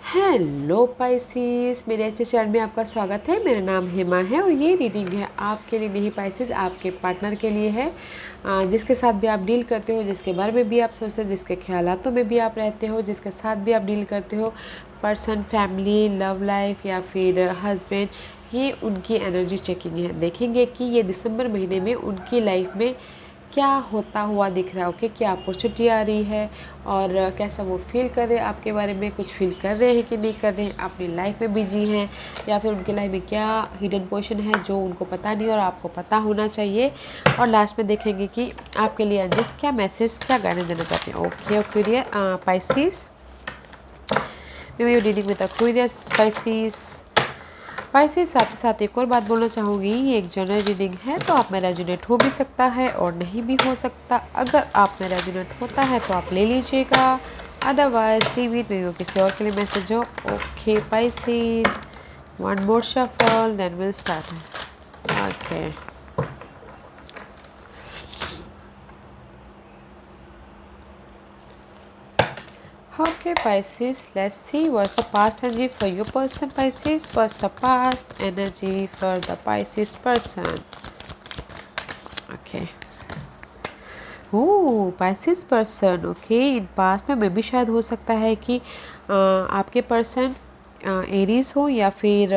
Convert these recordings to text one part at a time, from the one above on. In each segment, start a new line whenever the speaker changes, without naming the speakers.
Hello Pisces, मेरे अच्छे channel में आपका स्वागत है। मेरा नाम हेमा है और ये रीडिंग है आपके लिए नहीं पाइसिस, आपके पार्टनर के लिए है। जिसके साथ भी आप डील करते हो, जिसके बारे में भी आप सोचते हो, जिसके ख्यालातों में भी आप रहते हो, जिसके साथ भी आप डील करते हो, पर्सन, फैमिली, लव लाइफ या फिर हस्बैंड, ये उनकी एनर्जी चेकिंग है। देखेंगे कि ये दिसंबर महीने में उनकी लाइफ में क्या होता हुआ दिख रहा है। ओके, क्या अपॉर्चुनिटी आ रही है और कैसा वो फील कर रहे हैं आपके बारे में, कुछ फील कर रहे हैं कि नहीं कर रहे हैं, अपनी लाइफ में बिजी हैं या फिर उनकी लाइफ में क्या हिडन पोर्शन है जो उनको पता नहीं और आपको पता होना चाहिए। और लास्ट में देखेंगे कि आपके लिए एंजल्स क्या मैसेज, क्या गाइडेंस देना चाहते हैं। Okay okay Pisces, may you dealing with Aquarius Pisces. Pisces, साथ ही साथ एक और बात बोलना चाहूँगी, ये एक जनरल रीडिंग है तो आप में रेजोनेट हो भी सकता है और नहीं भी हो सकता। अगर आप में रेजोनेट होता है तो आप ले लीजिएगा, अदरवाइज लीव इट, मे किसी और के लिए मैसेज हो। Okay Pisces, one more shuffle then will start. Okay Okay, Pisces, let's see what's the past energy for your person, Pisces. What's the past energy for the Pisces person? Okay. Pisces person, okay, in past में भी शायद हो सकता है कि आपके person Aries हो या फिर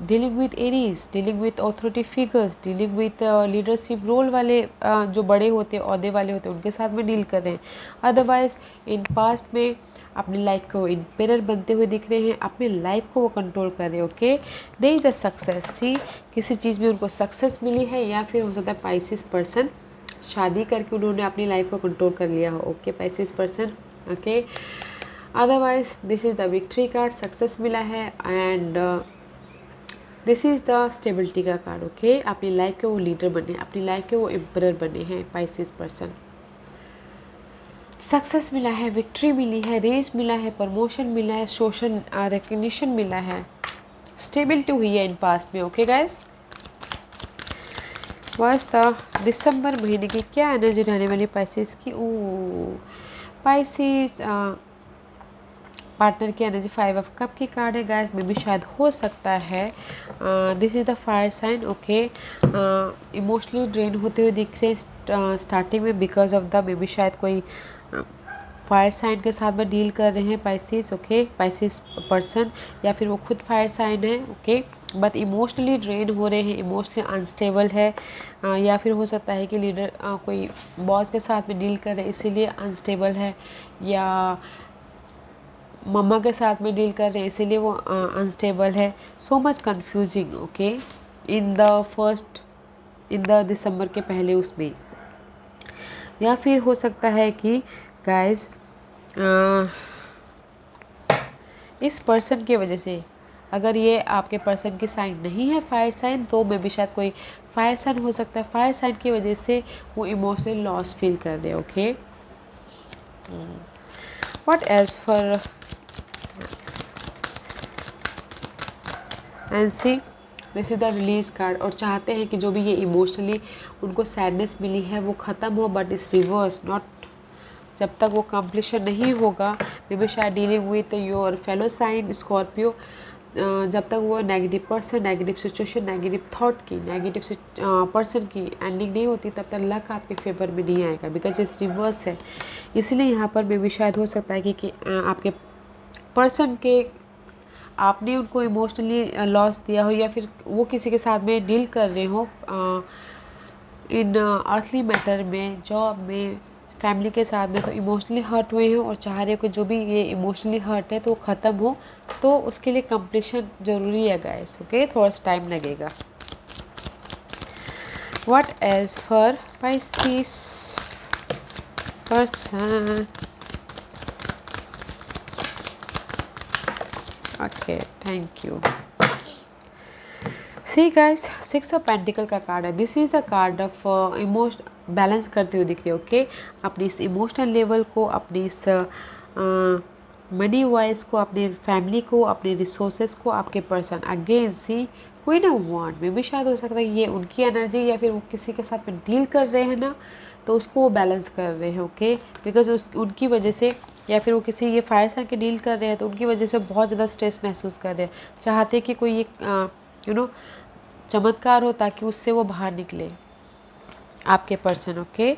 dealing with Aries, dealing with authority figures, dealing with leadership role वाले जो बड़े होते हैं, ओहदे वाले होते हैं, उनके साथ में डील कर रहे हैं। अदरवाइज इन पास्ट में अपनी लाइफ को इम्पेरर बनते हुए दिख रहे हैं, अपनी लाइफ को वो कंट्रोल कर रहे हैं। Okay, they is the success, see किसी चीज़ में उनको सक्सेस मिली है या फिर हो सकता है पाइसिस पर्सन शादी करके उन्होंने अपनी लाइफ को कंट्रोल कर लिया हो। Okay Pisces person, okay, otherwise this is the victory card, success मिला है and this is the stability का कार्ड। ओके, अपनी लाइफ के वो लीडर बने, अपनी लाइफ के वो एम्परर बने हैं पाइसिस पर्सन। सक्सेस मिला है, विक्ट्री मिली है, रेज मिला है, प्रमोशन मिला है, सोशल रिकग्निशन मिला है, स्टेबिलिटी हुई है इन पास्ट में। ओके गाइस, वास्ता दिसंबर महीने की क्या एनर्जी रहने वाली पाइसिस की। पाइसिस पार्टनर की एनर्जी 5 ऑफ कप की कार्ड है गाइस, में भी शायद हो सकता है this is the fire sign. Okay, emotionally drain होते हुए दिख रहे हैं स्टार्टिंग में बिकॉज ऑफ द, में भी शायद कोई फायर साइन के साथ में डील कर रहे हैं पाइसिस। ओके, पाइसिस पर्सन या फिर वो खुद फायर साइन है। ओके, बट इमोशनली ड्रेन हो रहे हैं, इमोशनली अनस्टेबल है, या फिर हो सकता है कि लीडर कोई बॉस के साथ में डील कर रहे हैं इसीलिए अनस्टेबल है, या मम्मा के साथ में डील कर रहे हैं इसीलिए वो अनस्टेबल है। So much confusing. Okay, in the दिसंबर के पहले उसमें, या फिर हो सकता है कि गाइस इस पर्सन की वजह से, अगर ये आपके पर्सन की साइन नहीं है फायर साइन, तो मे भी शायद कोई फायर साइन हो सकता है, फायर साइन की वजह से वो इमोशनल लॉस फील कर रहे हैं। Okay, what else for and see, this is the release card, और चाहते हैं कि जो भी ये इमोशनली उनको सैडनेस मिली है वो ख़त्म हो, बट इस रिवर्स नॉट, जब तक वो कंप्लीशन नहीं होगा, मे बी शायद dealing with your fellow sign Scorpio, जब तक वो negative person, negative situation, negative thought की, नेगेटिव पर्सन की एंडिंग नहीं होती, तब तक लक आपके फेवर में नहीं आएगा, बिकॉज इस रिवर्स है। इसलिए यहाँ पर मे बी शायद हो सकता है कि आपके पर्सन के, आपने उनको इमोशनली लॉस दिया हो, या फिर वो किसी के साथ में डील कर रहे हो इन अर्थली मैटर में, जॉब में, फैमिली के साथ में, तो इमोशनली हर्ट हुए हैं और चाह रहे हो कि जो भी ये इमोशनली हर्ट है तो वो ख़त्म हो, तो उसके लिए कंप्लीशन ज़रूरी है गाइस। ओके, थोड़ा सा टाइम लगेगा। What else for Pisces person. Okay, thank you. See guys, 6 of pentacle का कार्ड है, this is the card of emotion, balance करते हुए दिख रही है। ओके, अपनी इस इमोशनल लेवल को, अपनी इस मनी वाइज को, अपने फैमिली को, अपने रिसोर्सेज को, आपके person again see queen of wand में भी शायद हो सकता है ये उनकी एनर्जी, या फिर वो किसी के साथ में डील कर रहे हैं ना, तो उसको वो बैलेंस कर रहे हैं, ओके। बिकॉज उनकी वजह से, या फिर वो किसी ये फायर साइन के डील कर रहे हैं तो उनकी वजह से बहुत ज़्यादा स्ट्रेस महसूस कर रहे हैं, चाहते हैं कि कोई एक चमत्कार हो ताकि उससे वो बाहर निकले, आपके पर्सन, ओके।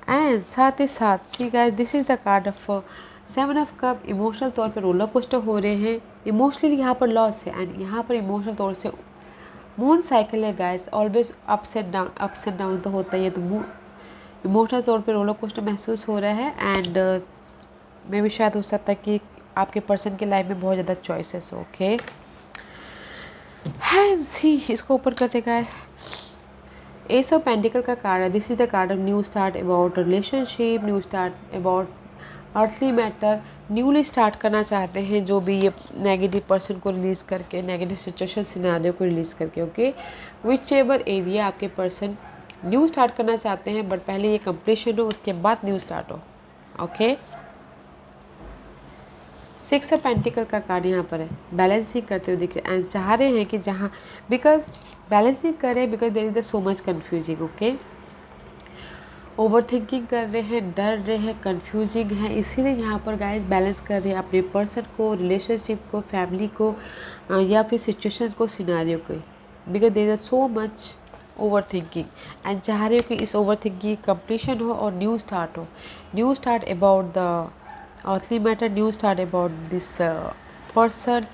एंड साथ ही साथ see guys, this is the card of 7 of cup. Emotional तौर पे रोलर कोस्टर हो रहे हैं, इमोशनली यहाँ पर लॉस है, एंड यहाँ पर इमोशनल तौर से मून साइकिल है guys, always ups and down तो होता ही है। तो इमोशनल तौर पे रोलर कोस्टर महसूस हो रहा है, एंड मे भी शायद हो सकता है कि आपके पर्सन की लाइफ में बहुत ज़्यादा चॉइसेस हो, ओके। है सी, इसको ऊपर करते गाइस, एस ऑफ पेंटिकल का कार्ड है। This is the card of new start about relationship, new start about earthly matter. Newly start करना चाहते हैं जो भी ये नेगेटिव पर्सन को रिलीज़ करके, नेगेटिव सिचुएशन सिनेरियो को रिलीज़ करके, ओके। विच एवर एरिया आपके पर्सन न्यू स्टार्ट करना चाहते हैं, बट पहले ये कंप्लीशन हो, उसके बाद न्यू स्टार्ट हो, ओके। 6 ऑफ पेंटिकल का कार्ड यहाँ पर है, बैलेंसिंग करते हुए दिख रहे हैं, एंड चाह रहे हैं कि जहाँ, बिकॉज बैलेंसिंग करें, because there is the so much confusing, okay. Over thinking कर रहे हैं, डर रहे हैं, कन्फ्यूजिंग है, इसीलिए यहाँ पर गाइस बैलेंस कर रहे हैं अपने पर्सन को, रिलेशनशिप को, फैमिली को, या फिर सिचुएशन को, सिनारियो को, because there is so much over thinking, and चाह रहे हो कि इस ओवर थिंकिंग कंप्लीशन हो और न्यू स्टार्ट हो, new start about the earthly matter, new start about this person,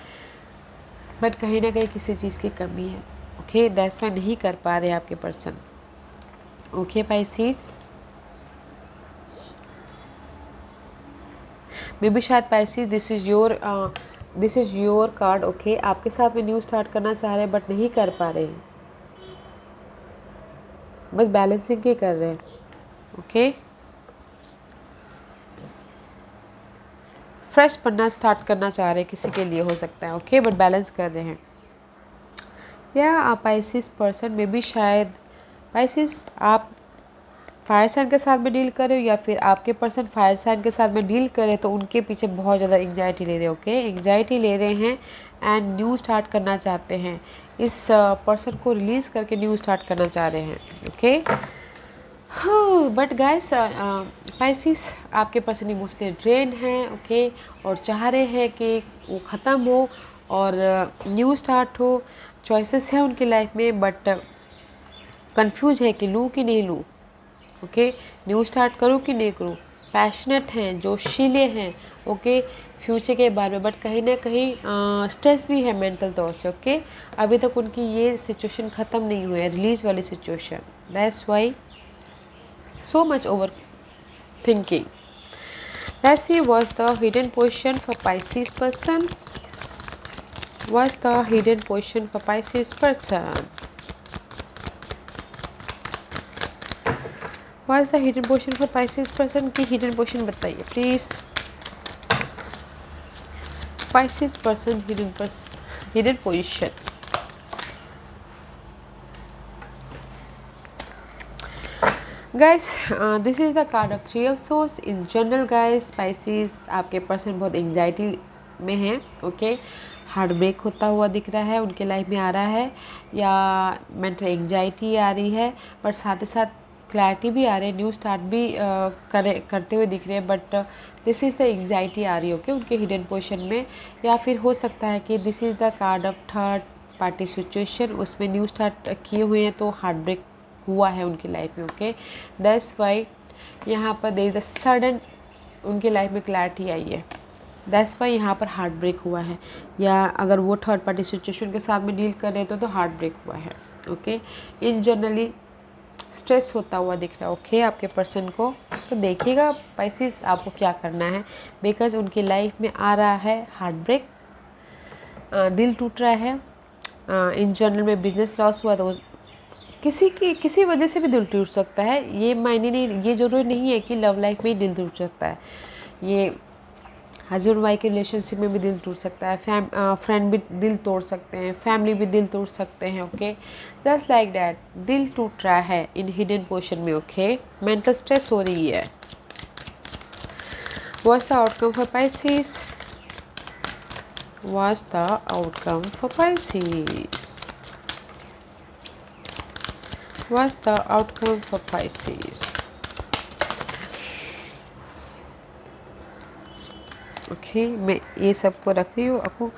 but कहीं ना कहीं किसी चीज़ की कमी है, ओके। दैट्स वाई नहीं कर पा रहे आपके person, okay Pisces. Maybe शायद Pisces this is your card, okay. आपके साथ में न्यू स्टार्ट करना चाह रहे हैं बट नहीं कर पा रहे हैं, बस बैलेंसिंग ही कर रहे हैं, ओके। फ्रेश पढ़ना स्टार्ट करना चाह रहे हैं, किसी के लिए हो सकता है, ओके, बट बैलेंस कर रहे हैं। या पाइसेस पर्सन में भी शायद, पाइसेस आप फायर साइन के साथ में डील कर रहे हो, या फिर आपके पर्सन फायर साइन के साथ में डील करे तो उनके पीछे बहुत ज़्यादा एंग्जाइटी ले रहे हैं, ओके। एंग्जाइटी ले रहे हैं एंड न्यू स्टार्ट करना चाहते हैं, इस पर्सन को रिलीज़ करके न्यू स्टार्ट करना चाह रहे हैं, ओके। बट गाइस, पाइसेस आपके पर्सन इमोशनली ड्रेन हैं, ओके, और चाह रहे हैं कि वो ख़त्म हो और न्यू स्टार्ट हो। चॉइसेस हैं उनकी लाइफ में, बट कंफ्यूज है कि लूँ कि नहीं लूँ, ओके। न्यू स्टार्ट करूँ कि नहीं करूँ। पैशनेट हैं, जोशीले हैं, ओके, फ्यूचर के बारे में, बट कहीं ना कहीं स्ट्रेस भी है मेंटल तौर से, ओके। अभी तक उनकी ये सिचुएशन ख़त्म नहीं हुई है, रिलीज वाली situation, that's why so much overthinking. Let's see what's the hidden position for Pisces person. What's the hidden position for Pisces person? What's the hidden position for Pisces person की hidden position बताइए please. Pisces person hidden position. Guys, this is the card of 3 of source. In general guys, species आपके person बहुत anxiety में हैं, okay. Heart break होता हुआ दिख रहा है, उनके लाइफ में आ रहा है, या मेंटल एंग्जाइटी आ रही है, बट साथ ही साथ क्लैरिटी भी आ रही है, न्यू स्टार्ट भी करते हुए दिख रहे हैं, but this is the anxiety आ रही है, ओके, उनके हिडन पोजिशन में। या फिर हो सकता है कि this is the card of third party situation, उसमें न्यू स्टार्ट किए हुए हैं तो हार्ट ब्रेक हुआ है उनकी लाइफ में, ओके। दैट्स वाई यहाँ पर देयर इज द सडन उनकी लाइफ में क्लैरिटी आई है, दैट्स वाई यहाँ पर हार्ट ब्रेक हुआ है। या अगर वो थर्ड पार्टी सिचुएशन के साथ में डील कर रहे तो हार्ट ब्रेक हुआ है, ओके। इन जनरली स्ट्रेस होता हुआ दिख रहा है, ओके, आपके पर्सन को। तो देखिएगा पाइसेस आपको क्या करना है, बिकॉज उनकी लाइफ में आ रहा है हार्ट ब्रेक, दिल टूट रहा है। इन जनरल में बिजनेस लॉस हुआ तो किसी वजह से भी दिल टूट सकता है, ये मायने नहीं, ये ज़रूरी नहीं है कि लव लाइफ में ही दिल टूट सकता है, ये हस्बैंड वाइफ के रिलेशनशिप में भी दिल टूट सकता है, फ्रेंड भी दिल तोड़ सकते हैं, फैमिली भी दिल तोड़ सकते हैं, ओके। जस्ट लाइक दैट दिल टूट रहा है इन हिडन पोर्शन में, ओके। मेंटल स्ट्रेस हो रही है। What's the outcome for Pisces? What's the outcome for Pisces? What's the outcome for Pisces? Okay, मैं ये सबको रख रही हूँ आपको,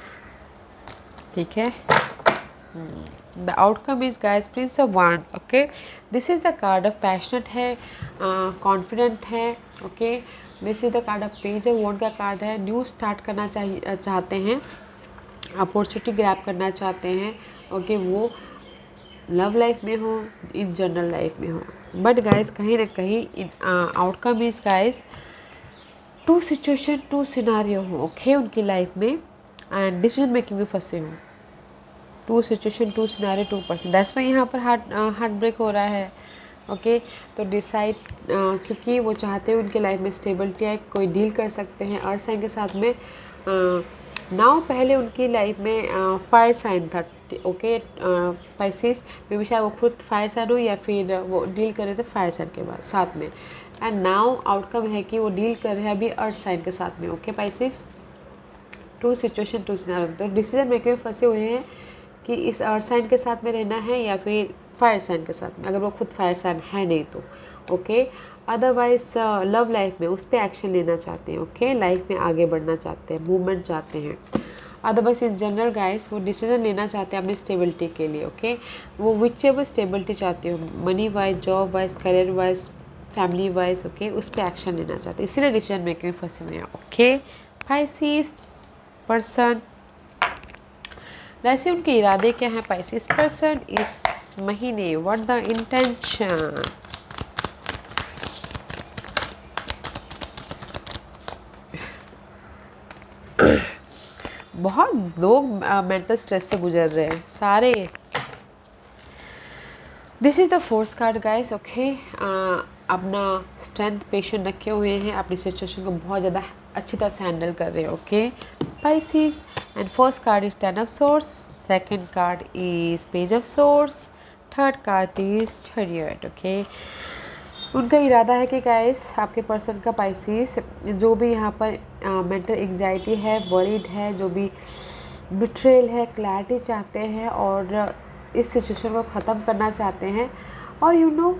ठीक है। The outcome is guys prince of wand, okay. This is the card of passionate है, कॉन्फिडेंट है, okay. This is the card of page of wand का कार्ड है, न्यू स्टार्ट करना चाहते हैं, अपॉर्चुनिटी ग्रैब करना चाहते हैं, ओके। वो लव लाइफ में हो, इन जनरल लाइफ में हो, बट गाइस कहीं ना कहीं outcome is guys to situation to scenario हो, ओके, उनकी लाइफ में, एंड डिसीजन मेकिंग में फंसे हो। To situation to scenario 2%, that's why यहाँ पर हार्ट ब्रेक हो रहा है, ओके। तो डिसाइड, क्योंकि वो चाहते हैं उनके लाइफ में स्टेबिलिटी है, कोई डील कर सकते हैं अर्थ साइन के साथ में। नाउ पहले उनकी लाइफ में फायर साइन था, ओके, स्पाइसिस में भी शायद वो खुद फायर साइन हो या फिर वो डील कर रहे थे फायर साइन के बाद साथ में, एंड नाउ आउटकम है कि वो डील कर रहे हैं अभी अर्थ साइन के साथ में, okay. Pisces to situation to scenario, तो डिसीजन मेकिंग में फंसे हुए हैं कि इस अर्थ साइन के साथ में रहना है या फिर फायर साइन के साथ में, अगर वो खुद फायर साइन है नहीं तो, ओके। अदरवाइज लव लाइफ में उस पर एक्शन लेना चाहते हैं, ओके। लाइफ में आगे बढ़ना चाहते हैं, मूवमेंट चाहते हैं। अदरवाइज इन जनरल गाइस वो डिसीजन लेना चाहते हैं अपनी स्टेबिलिटी के लिए, ओके। वो विच एवर स्टेबिलिटी चाहते हो, money wise, job wise, career wise, family wise, okay, उस पर एक्शन लेना चाहते हैं, इसीलिए डिसीजन मेकिंग में फंसे हुए हैं, ओके। पाइसिस पर्सन, वैसे उनके इरादे क्या हैं पाइसिस पर्सन इस महीने, व्हाट द इंटेंशन। बहुत लोग मेंटल स्ट्रेस से गुजर रहे हैं सारे। This is the force card guys, okay. अपना स्ट्रेंथ पेशेंट रखे हुए हैं, अपनी सिचुएशन को बहुत ज़्यादा अच्छी तरह से हैंडल कर रहे हैं, okay Pisces. And first card is 10 of source, second card is page of source, third card is chariot, okay. उनका इरादा है कि गाइस आपके पर्सन का पाइसिस जो भी यहाँ पर मेंटल एंग्जाइटी है, वरीड है, जो भी बिट्रेल है, क्लैरिटी चाहते हैं और इस सिचुएशन को ख़त्म करना चाहते हैं, और यू नो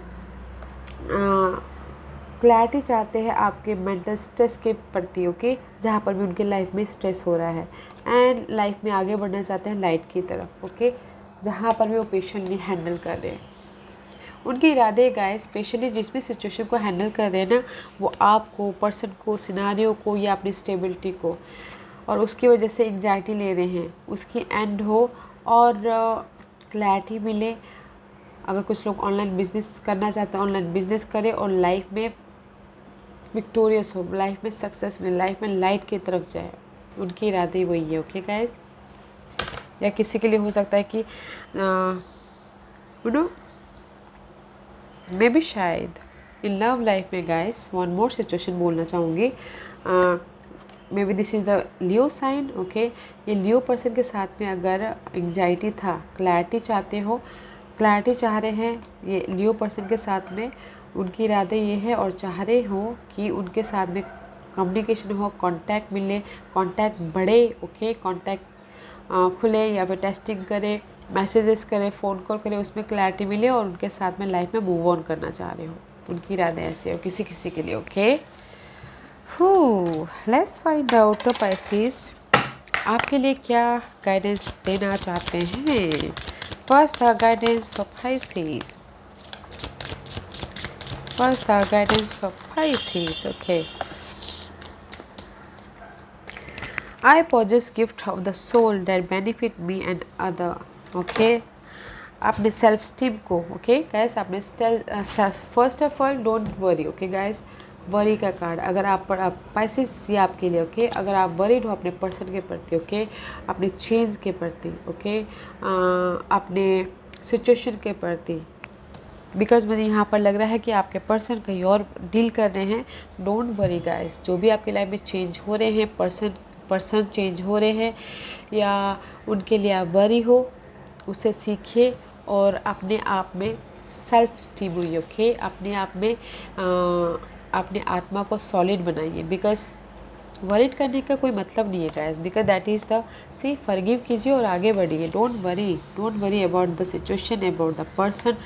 क्लैरिटी चाहते हैं आपके मेंटल स्ट्रेस के प्रति, ओके, जहाँ पर भी उनके लाइफ में स्ट्रेस हो रहा है, एंड लाइफ में आगे बढ़ना चाहते हैं लाइट की तरफ, ओके, जहाँ पर भी वो पेशेंटली हैंडल कर रहे हैं। उनके इरादे गाइस स्पेशली जिस भी सिचुएशन को हैंडल कर रहे हैं ना, वो आपको, पर्सन को, सिनारियो को या अपनी स्टेबिलिटी को, और उसकी वजह से एंग्जाइटी ले रहे हैं, उसकी एंड हो और क्लैरिटी मिले। अगर कुछ लोग ऑनलाइन बिजनेस करना चाहते हैं, ऑनलाइन बिजनेस करें और लाइफ में विक्टोरियस हो, लाइफ में सक्सेस मिले, लाइफ में लाइट की तरफ जाए, उनके इरादे वही है, ओके गाइस। या किसी के लिए हो सकता है कि यू नो मे भी शायद इन लव लाइफ में गाइस वन मोर सिचुएशन बोलना चाहूँगी, maybe this is the Leo sign, okay. ये लियो पर्सन के साथ में अगर एंग्जाइटी था, क्लैरिटी चाहते हो, क्लैरिटी चाह रहे हैं ये लियो पर्सन के साथ में, उनके इरादे ये है और चाह रहे हो कि उनके साथ में कम्युनिकेशन हो, कांटेक्ट मिले, कांटेक्ट बढ़े, ओके, कांटेक्ट खुले या फिर टेस्टिंग करे, मैसेजेस करें, फ़ोन कॉल करें, उसमें क्लैरिटी मिले और उनके साथ में लाइफ में मूव ऑन करना चाह रहे हो, उनकी इरादे ऐसे हो किसी किसी के लिए, okay. Let's find out Pisces आपके लिए क्या गाइडेंस देना चाहते हैं। First the guidance for Pisces, first the guidance for Pisces, okay. I possess gift of the soul that benefit me and other, okay. अपने सेल्फ स्टीम को, okay guys, अपने first of all don't worry, okay guys. Worry का card अगर आप Pisces ये आपके लिए, okay, अगर आप वरीड हो अपने पर्सन के प्रति, ओके, अपने चेंज के प्रति, ओके, अपने सिचुएशन के प्रति, बिकॉज मुझे यहाँ पर लग रहा है कि आपके पर्सन कहीं और डील कर रहे हैं। डोंट वरी गाइस, जो भी आपकी लाइफ में चेंज हो रहे हैं, पर्सन चेंज हो रहे हैं या उनके लिए आप वरी हो, उससे सीखिए और अपने आप में सेल्फ स्टीम हुई, ओके, अपने आप में अपने आत्मा को सॉलिड बनाइए, बिकॉज वरीड करने का कोई मतलब नहीं है guys, because that is the see forgive कीजिए और आगे बढ़िए। Don't worry about the situation, about the person.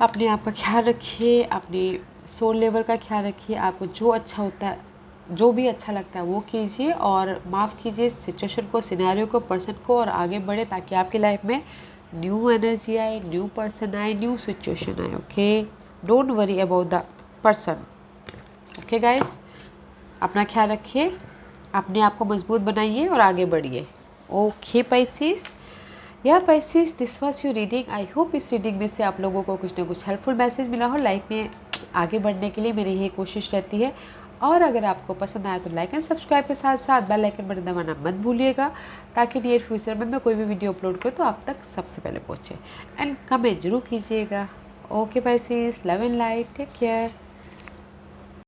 अपने आप का ख्याल रखिए, अपने सोल लेवल का ख्याल रखिए, आपको जो अच्छा होता है जो भी अच्छा लगता है वो कीजिए और माफ़ कीजिए सिचुएशन को, सिनेरियो को, पर्सन को, और आगे बढ़े ताकि आपकी लाइफ में न्यू एनर्जी आए, न्यू पर्सन आए, न्यू सिचुएशन आए। Okay, don't worry about the person. Okay guys, अपना ख्याल रखिए, अपने आप को मजबूत बनाइए और आगे बढ़िए। ओके पाइसेस, या Pisces, this was your reading. I hope इस रीडिंग में से आप लोगों को कुछ ना कुछ हेल्पफुल मैसेज मिला हो। लाइफ में आगे बढ़ने के लिए मेरी यही कोशिश रहती है। और अगर आपको पसंद आया तो लाइक एंड सब्सक्राइब के साथ साथ बेल आइकन बटन दबाना मत भूलिएगा, ताकि नियर फ्यूचर में मैं कोई भी वीडियो अपलोड करूँ तो आप तक सबसे पहले पहुँचे। एंड कमेंट जरूर कीजिएगा। Okay Pisces, love and light, take care.